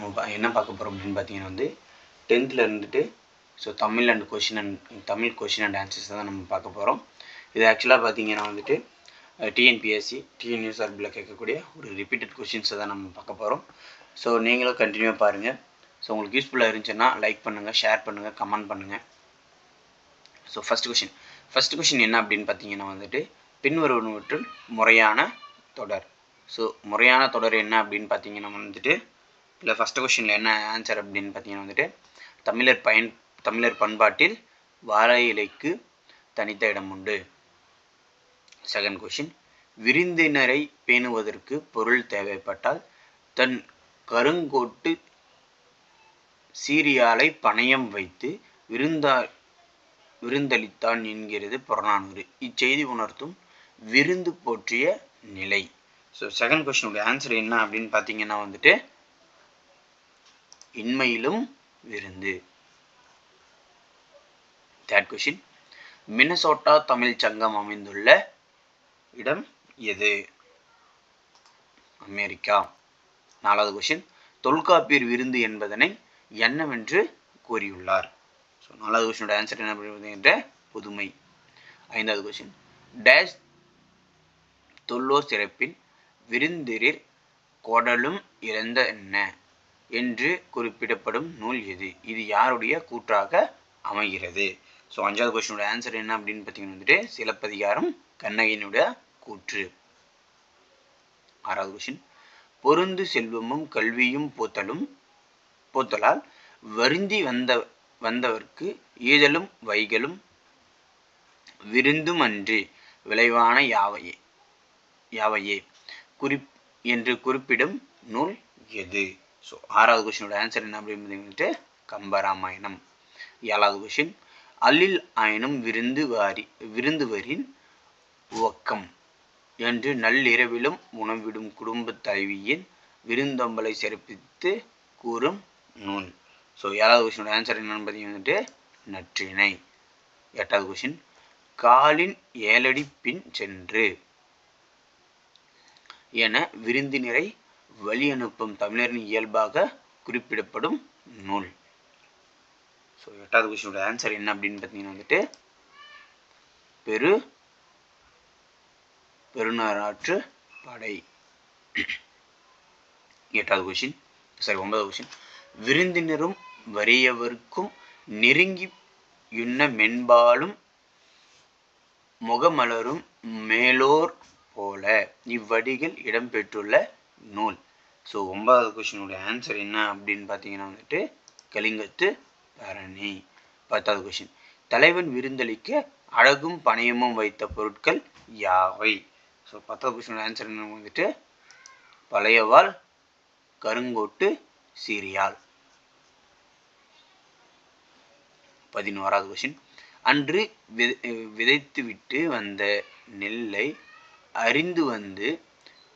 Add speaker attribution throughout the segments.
Speaker 1: நம்ம என்ன பார்க்க போகிறோம் அப்படின்னு பார்த்தீங்கன்னா வந்து 10th இருந்துட்டு தமிழ் கொஷின் அண்ட் ஆன்சர்ஸ் தான் நம்ம பார்க்க போகிறோம். இது ஆக்சுவலாக பார்த்தீங்கன்னா வந்துட்டு டிஎன்பிஎஸ்சி டிஎன்யூஎஸ்ஆர்பியில் கேட்கக்கூடிய ஒரு ரிப்பீட்டட் கொஷின்ஸை தான் நம்ம பார்க்க போகிறோம். ஸோ நீங்களும் கண்டினியூவாக பாருங்கள். ஸோ உங்களுக்கு யூஸ்ஃபுல்லாக இருந்துச்சுன்னா லைக் பண்ணுங்கள், ஷேர் பண்ணுங்கள், கமெண்ட் பண்ணுங்கள். ஸோ ஃபஸ்ட் கொஷின் என்ன அப்படின்னு பார்த்தீங்கன்னா வந்துட்டு பின்வருவனவற்றுள் முறையான தொடர். ஸோ முறையான தொடர் என்ன அப்படின்னு பார்த்தீங்கன்னா வந்துட்டு இல்லை ஃபஸ்ட்டு கொஷினில் என்ன ஆன்சர் அப்படின்னு பார்த்தீங்கன்னா வந்துட்டு தமிழர் பண்பாட்டில் வாழை இலைக்கு தனித்த இடம் உண்டு. செகண்ட் கொஷின், விருந்தினரை பேணுவதற்கு பொருள் தேவைப்பட்டால் தன் கருங்கோட்டு சீரியாலை பணயம் வைத்து விருந்தளித்தான் என்கிறது புறநானூறு. இச்செய்தி உணர்த்தும் விருந்து போற்றிய நிலை. ஸோ செகண்ட் கொஸ்டினுடைய ஆன்சர் என்ன அப்படின்னு பார்த்தீங்கன்னா வந்துட்டு இன்மையிலும் விருந்து. தேர்ட் கொஸ்டின், மினசோட்டா தமிழ் சங்கம் அமைந்துள்ள இடம் எது? அமெரிக்கா. நாலாவது கொஸ்டின், தொல்காப்பியர் விருந்து என்பதனை என்னவென்று கூறியுள்ளார்? ஸோ நாலாவது கொஸ்டினோட ஆன்சர் என்ன அப்படின்ற புதுமை. ஐந்தாவது கொஸ்டின், டேஷ் தொல்லோர் சிறப்பின் விருந்திரிர் கொடலும் இறந்த என்ன என்று குறிப்பிடப்படும் நூல் எது? இது யாருடைய கூற்றாக அமைகிறது? ஸோ அஞ்சாவது கொஸ்டினோட ஆன்சர் என்ன அப்படின்னு பார்த்தீங்கன்னா வந்துட்டு சிலப்பதிகாரம் கண்ணகியினுடைய கூற்று. ஆறாவது கொஸ்டின், பொருந்து செல்வமும் கல்வியும் போத்தலால் வருந்தி வந்தவர்க்கு ஈதலும் வைகளும் விருந்தும் அன்றி விளைவான யாவையே என்று குறிப்பிடும் நூல் எது? ஸோ ஆறாவது கொஸ்டினோட ஆன்சர் என்ன அப்படின்னு கம்பராமாயணம். ஏழாவது கொஸ்டின், அல்லில் ஆயினும் விருந்துவரின் உவக்கம் என்று நள்ளிரவிலும் உணவிடும் குடும்ப தலைவியின் விருந்தொம்பலை சிறப்பித்து கூறும் நூல். ஸோ ஏழாவது கொஸ்டினோட ஆன்சர் என்னன்னு பார்த்தீங்கன்னா நற்றிணை. எட்டாவது கொஸ்டின், காலின் ஏழடி பின் சென்று என விருந்தினரை வழி அனுப்பும் தமிழரின் இயல்பாக குறிப்பிடப்படும் நூல். ஸோ எட்டாவது கொஸ்டினோட ஆன்சர் என்ன அப்படின்னு பார்த்தீங்கன்னா வந்துட்டு பெருநராற்று படை. ஒன்பதாவது கொஸ்டின், விருந்தினரும் வறியவர்க்கும் நெருங்கி யுண்ண மென்பாலும் முகமலரும் மேலோர் போல இவ்வடிகள் இடம்பெற்றுள்ள நூல். ஸோ 9வது கொஸ்டினுடைய ஆன்சர் என்ன அப்படின்னு பார்த்தீங்கன்னா வந்துட்டு கலிங்கத்து பரணி. 10வது கொஸ்டின், தலைவன் விருந்தளிக்க அழகும் பணையமும் வைத்த பொருட்கள் யாவை? ஸோ 10வது கொஸ்டினோட ஆன்சர் என்ன வந்துட்டு பழையவாள் கருங்கோட்டு சீரியால். 11வது கொஸ்டின், அன்று விதைத்துவிட்டு வந்த நெல்லை அறிந்து வந்து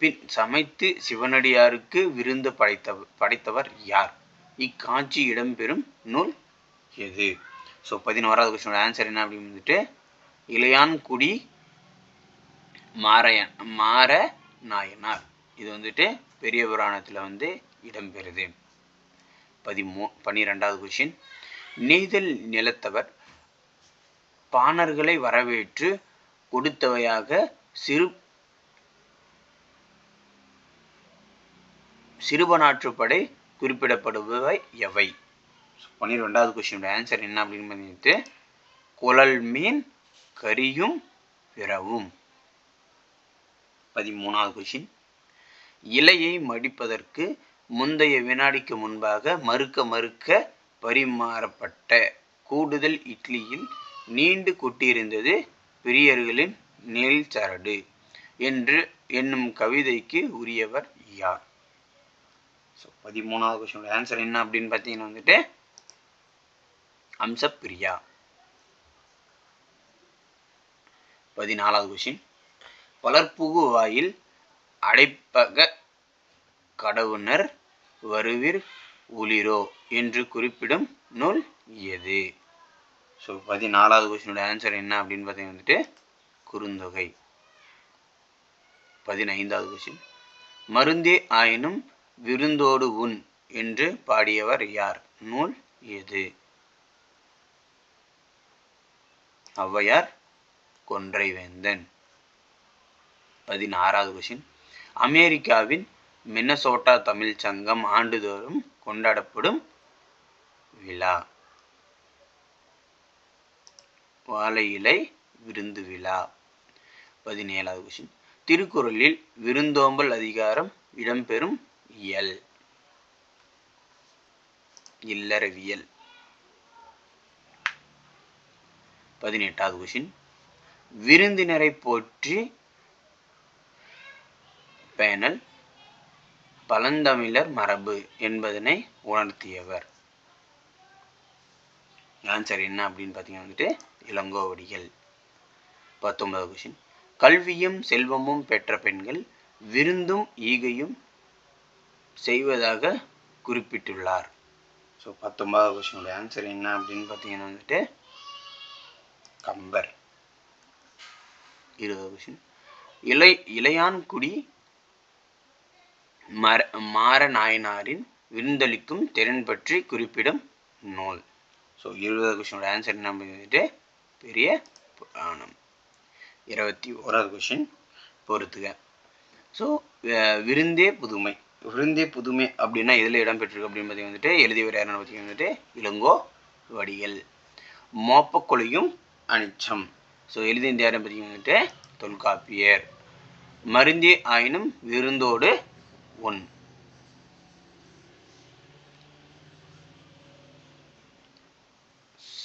Speaker 1: பின் சமைத்து சிவனடியாருக்கு விருந்து படைத்தவர் யார்? இக்காட்சி இடம்பெறும் நூல் எது? ஸோ 11வது கொஸ்டினோட ஆன்சர் என்ன அப்படின்னு வந்துட்டு இளையான்குடி மார நாயனார். இது வந்துட்டு பெரிய புராணத்தில் வந்து இடம்பெறுது. 12வது கொஸ்டின், நெய்தல் நிலத்தவர் பாணர்களை வரவேற்று கொடுத்தவையாக சிறுபனாற்றுப்படை குறிப்பிடப்படுபவை எவை? 12வது கொஸ்டினோட ஆன்சர் என்ன அப்படின்னு பண்ணிட்டு குழல் மீன் கரியும் பிறவும். 13வது கொஸ்டின், இலையை மடிப்பதற்கு முந்தைய வினாடிக்கு முன்பாக மறுக்க பரிமாறப்பட்ட கூடுதல் இட்லியில் நீண்டு கொட்டியிருந்தது பிரியர்களின் நெல் சரடு என்னும் கவிதைக்கு உரியவர் யார்? ஸோ 13வது கொஸ்டினோட ஆன்சர் என்ன அப்படின்னு பார்த்தீங்கன்னா வந்துட்டு அம்சப்பிரியா. 14வது கொஸ்டின், வளர்ப்புகு வாயில் அடைப்பக கடவுணர் வருவிர் உளிரோ என்று குறிப்பிடும் நூல் எது? ஸோ 14வது கொஸ்டினோட ஆன்சர் என்ன அப்படின்னு பார்த்தீங்கன்னா வந்துட்டு குறுந்தொகை. 15வது கொஸ்டின், மருந்தே ஆயினும் விருந்தோடு உண் என்று பாடியவர் யார்? நூல் எது? ஔவையார் கொன்றைவேந்தன். 16வது கொஸ்டின். அமெரிக்காவின் மின்னசோட்டா தமிழ் சங்கம் ஆண்டுதோறும் கொண்டாடப்படும் விழா? வாழை இலை விருந்து விழா. 17வது கொஸ்டின். திருக்குறளில் விருந்தோம்பல் அதிகாரம் இடம்பெறும் இயல்? இல்லறவியல். 18வது கொஸ்டின். விருந்தினரை போற்றி பேணல் பழந்தமிழர் மரபு என்பதனை உணர்த்தியவர்? ஆன்சர் என்ன அப்படின்னு பார்த்தீங்கன்னா வந்துட்டு இளங்கோவடிகள். 19வது கொஸ்டின். கல்வியும் செல்வமும் பெற்ற பெண்கள் விருந்தும் ஈகையும் செய்வதாக குறிப்பிட்டுள்ளார். ஸோ 19வது கொஸ்டினோட ஆன்சர் என்ன அப்படின்னு பார்த்தீங்கன்னா வந்துட்டு கம்பர். 20வது கொஸ்டின். இளையான்குடி மாற நாயனாரின் விருந்தளிக்கும் திறன் பற்றி குறிப்பிடும் நூல்? ஸோ 20வது கொஸ்டினோட ஆன்சர் என்ன வந்துட்டு பெரிய புராணம். 21வது கொஸ்டின் பொறுத்துக. ஸோ விருந்தே புதுமை. விருந்தே புதுமை அப்படின்னா எதில் இடம்பெற்றிருக்கு அப்படின்னு பார்த்தீங்கன்னா வந்துட்டு எழுதியவர் யாருன்னு பார்த்தீங்கன்னா வந்துட்டு இளங்கோவடிகள். மோப்பக்கொலையும் அனிச்சம். ஸோ எழுதிய யாருன்னு பார்த்தீங்கன்னா வந்துட்டு தொல்காப்பியர். மருந்தே ஆயினும் விருந்தோடு ஒன்.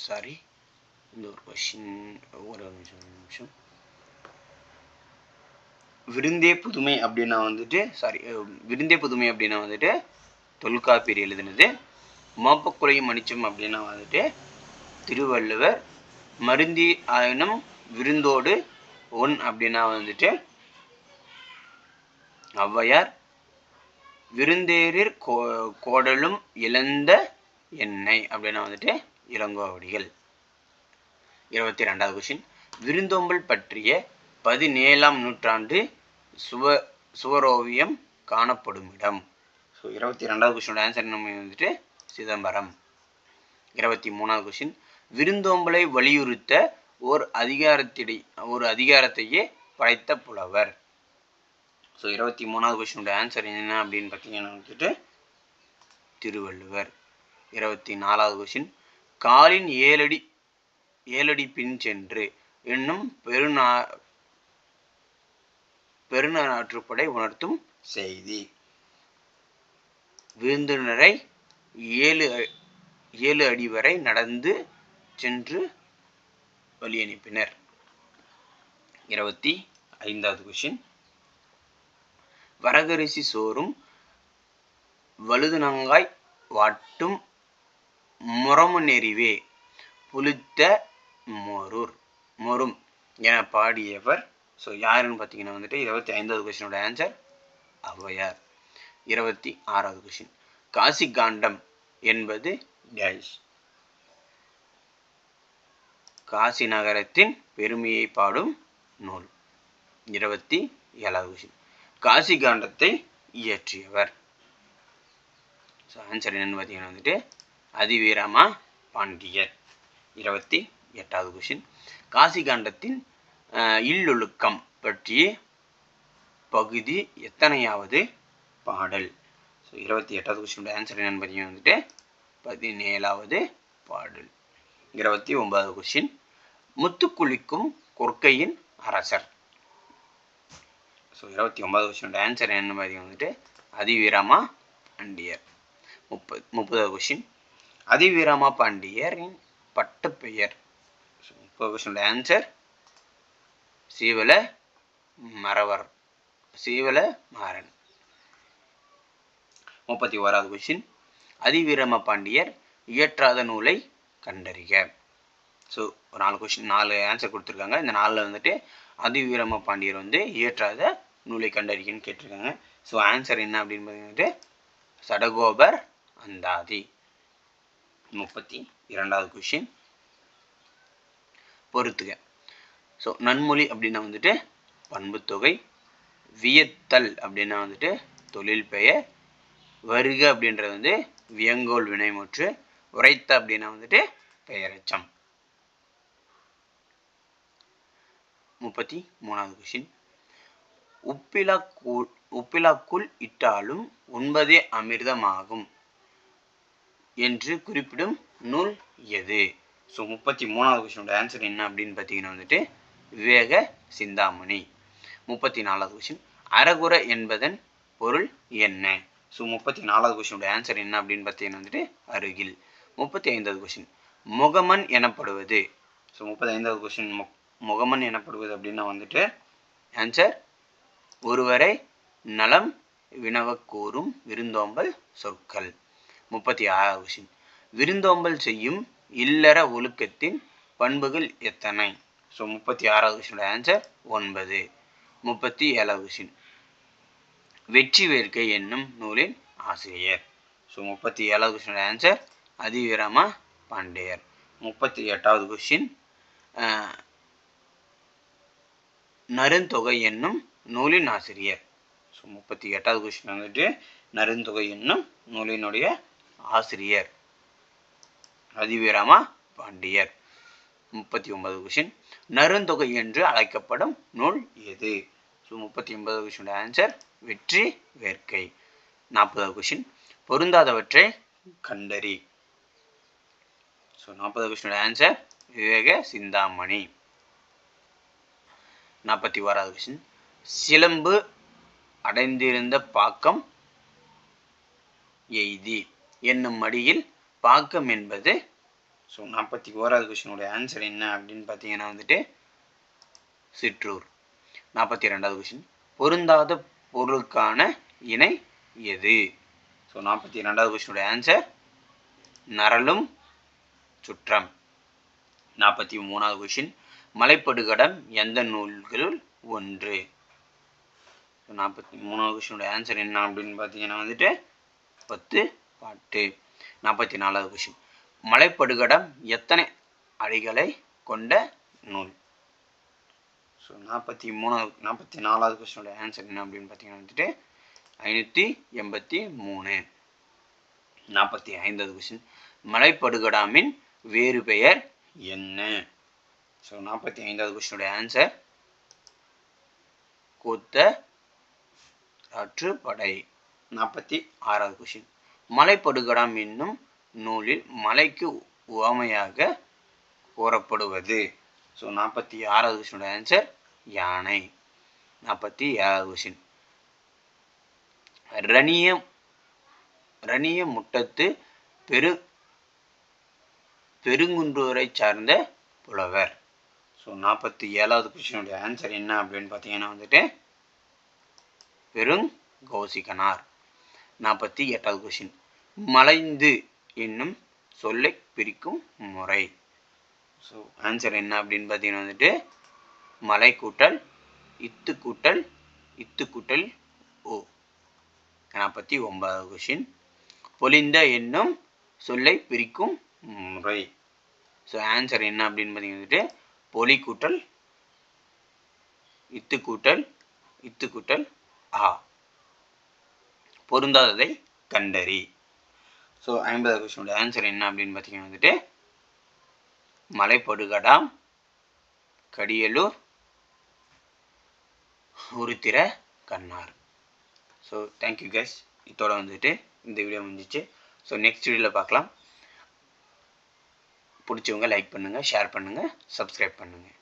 Speaker 1: சாரி, இந்த ஒரு கொஸ்டின் ஒரு நிமிஷம். விருந்தே புதுமை அப்படின்னா வந்துட்டு விருந்தே புதுமை அப்படின்னா வந்துட்டு தொல்காப்பியர் எழுதினது. மோப்பக்குலையும் அனிச்சம் அப்படின்னா வந்துட்டு திருவள்ளுவர். மருந்தி ஆயினும் விருந்தோடு ஒன் அப்படின்னா வந்துட்டு ஔவையார். விருந்தேறிர் கோடலும் இழந்த எண்ணெய் அப்படின்னா வந்துட்டு இளங்கோவடிகள். 22வது கொஸ்டின். விருந்தோம்பல் பற்றிய 17ஆம் நூற்றாண்டு சுவரோவியம் காணப்படும் இடம்? ஸோ 22வது கொஸ்டினோட ஆன்சர் நம்ம வந்துட்டு சிதம்பரம். 23வது கொஸ்டின். விருந்தோம்பலை வலியுறுத்த ஒரு அதிகாரத்தையே படைத்த புலவர்? ஸோ 23வது கொஸ்டினோட ஆன்சர் என்ன அப்படின்னு பார்த்தீங்கன்னா வந்துட்டு திருவள்ளுவர். 24வது கொஸ்டின். காலின் ஏழடி பின் சென்று என்னும் பெருநாற்றுப்படை உணர்த்தும் செய்தி? விருந்தினரை 7 அடி வரை நடந்து சென்று வழி அனுப்பினர். 25வது கொஸ்டின். வரகரிசி சோறும் வழுதுணங்காய் வாட்டும் முரமு நெறிவே புளித்த மொரும் என பாடியவர்? ஸோ யாருன்னு பார்த்தீங்கன்னா வந்துட்டு 25வது கொஸ்டினோட ஆன்சர் ஔவையார். 26வது கொஸ்டின். காசி காண்டம் என்பது டேஷ்? காசி நகரத்தின் பெருமையை பாடும் நூல். 27வது கொஸ்டின். காசி காண்டத்தை இயற்றியவர்? ஸோ ஆன்சர் என்னன்னு பார்த்தீங்கன்னா வந்துட்டு அதிவீரமா பாண்டியர். 28வது கொஸ்டின். காசி காண்டத்தின் இல்லொழுக்கம் பற்றிய பகுதி எத்தனையாவது பாடல்? ஸோ 28வது கொஸ்டினோட ஆன்சர் என்னன்னு பார்த்தீங்கன்னா வந்துட்டு 17வது பாடல். 29வது கொஸ்டின். முத்துக்குளிக்கும் கொற்கையின் அரசர்? ஸோ 29வது கொஸ்டினோட ஆன்சர் என்னன்னு பார்த்தீங்கன்னா வந்துட்டு அதிவீரமா பாண்டியர். 30வது கொஸ்டின். அதிவீரமா பாண்டியரின் பட்டு பெயர்? 30வது கொஸ்டினோட ஆன்சர் சீவல மாறன். 31வது கொஸ்டின். அதிவீரமா பாண்டியர் இயற்றாத நூலை கண்டறிக? ஸோ 4 கொஸ்டின் 4 ஆன்சர் கொடுத்துருக்காங்க. இந்த 4ல் வந்துட்டு அதிவீரமா பாண்டியர் வந்து இயற்றாத நூலை கண்டறிகன்னு கேட்டிருக்காங்க. ஸோ ஆன்சர் என்ன அப்படின்னு பார்த்தீங்கன்னா சடகோபர் அந்தாதி. 32வது கொஸ்டின் பொறுத்துக. ஸோ நன்மொழி அப்படின்னா வந்துட்டு பண்புத்தொகை. வியத்தல் அப்படின்னா வந்துட்டு தொழில் பெயர். வருக அப்படின்றது வந்து வியங்கோல் வினைமுற்று. உரைத்த அப்படின்னா வந்துட்டு பெயரெச்சம். 33வது கொஸ்டின். உப்பிலாக்குள் இட்டாலும் உண்பதே அமிர்தமாகும் என்று குறிப்பிடும் நூல் எது? ஸோ 33வது கொஸ்டினோட ஆன்சர் என்ன அப்படின்னு பார்த்தீங்கன்னா வந்துட்டு விவேக சிந்தாமணி. 34வது கொஸ்டின். அறகுற என்பதன் பொருள் என்ன? ஸோ 34வது கொஸ்டினோட ஆன்சர் என்ன அப்படின்னு பார்த்தீங்கன்னா வந்துட்டு அருகில். 35வது கொஸ்டின். முகமன் எனப்படுவது. ஸோ 35வது கொஸ்டின் முகமன் எனப்படுவது அப்படின்னா வந்துட்டு ஆன்சர் ஒருவரை நலம் வினவக் கூறும் விருந்தோம்பல் சொற்கள். 36வது கொஸ்டின். விருந்தோம்பல் செய்யும் இல்லற ஒழுக்கத்தின் பண்புகள் எத்தனை? ஸோ 36வது கொஸ்டினோட ஆன்சர் 9. 37வது கொஸ்டின். வெற்றி வேர்க்கை என்னும் நூலின் ஆசிரியர். ஸோ 37வது கொஸ்டினோட ஆன்சர் அதிவீரமா பாண்டியர். 38வது கொஸ்டின். நருந்தொகை என்னும் நூலின் ஆசிரியர். ஸோ 38வது கொஸ்டின் வந்துட்டு நருந்தொகை என்னும் நூலினுடைய ஆசிரியர் அதிவீரமா பாண்டியர். 39வது கொஸ்டின். நருந்தொகை என்று அழைக்கப்படும் நூல் எது? ஸோ 39வது கொஸ்டினோட ஆன்சர் வெற்றி வேர்க்கை. 40வது கொஸ்டின். பொருந்தாதவற்றை கண்டறி. ஸோ 40வது கொஸ்டினோட ஆன்சர் விவேக சிந்தாமணி. 41வது கொஸ்டின். சிலம்பு அடைந்திருந்த பாக்கம் எய்தி என்னும் மடியில் பாக்கம் என்பது. ஸோ 41வது கொஸ்டினோட ஆன்சர் என்ன அப்படின்னு பார்த்தீங்கன்னா வந்துட்டு சிற்றூர். 42வது கொஸ்டின். பொருந்தாத பொருளுக்கான இணை எது? ஸோ 42வது கொஸ்டினோட ஆன்சர் நரலும் சுற்றம். 43வது கொஸ்டின். மலைப்படுகடம் எந்த நூல்களுள் ஒன்று? 43வது கொஸ்டினோட ஆன்சர் என்ன அப்படின்னு பார்த்தீங்கன்னா வந்துட்டு 10 பாட்டு. 44வது கொஸ்டின். மலைப்படுகடம் எத்தனை அடிகளை கொண்ட நூல்? ஸோ 44வது கொஸ்டினோட ஆன்சர் என்ன அப்படின்னு பார்த்தீங்கன்னா வந்துட்டு 583. 45வது கொஸ்டின். மலைப்படுகடாமின் வேறு பெயர் என்ன? ஸோ 45வது கொஸ்டினோட ஆன்சர் கூத்த ஆற்றுப்படை. 46வது கொஸ்டின். மலைப்படுகடாம் என்னும் நூலில் மலைக்கு உவமையாக கூறப்படுவது. ஸோ 46வது கொஸ்டினோட ஆன்சர் யானை. 47வது கொஸ்டின். ரணிய முட்டத்து பெருங்குன்றூரை சார்ந்த புலவர். ஸோ 47வது கொஸ்டினோட ஆன்சர் என்ன அப்படின்னு பார்த்தீங்கன்னா வந்துட்டு பெருங்கௌசிகனார். 48வது கொஸ்டின். மலைந்து என்னும் சொல்லை பிரிக்கும் முறை. ஸோ ஆன்சர் என்ன அப்படின்னு பார்த்தீங்கன்னா வந்துட்டு மலை கூட்டல் இத்து கூட்டல் இத்து கூட்டல் ஓ. 49வது கொஸ்டின். பொலிந்த என்னும் சொல்லை பிரிக்கும் முறை. ஸோ ஆன்சர் என்ன அப்படின்னு பார்த்தீங்கன்னா வந்துட்டு பொலி கூட்டல் இத்து கூட்டல் ஆ. பொருந்தாததை கண்டறி. ஸோ 50வது கொஸ்டினோட ஆன்சர் என்ன அப்படின்னு பார்த்தீங்கன்னா வந்துட்டு மலைப்படுகடாம் கடியலூர் உருத்திர கண்ணார். So thank you guys. இதோட வந்துட்டு இந்த வீடியோ முடிஞ்சிச்சு. ஸோ நெக்ஸ்ட் வீடியோவில் பார்க்கலாம். பிடிச்சவங்க லைக் பண்ணுங்கள், ஷேர் பண்ணுங்கள், சப்ஸ்கிரைப் பண்ணுங்கள்.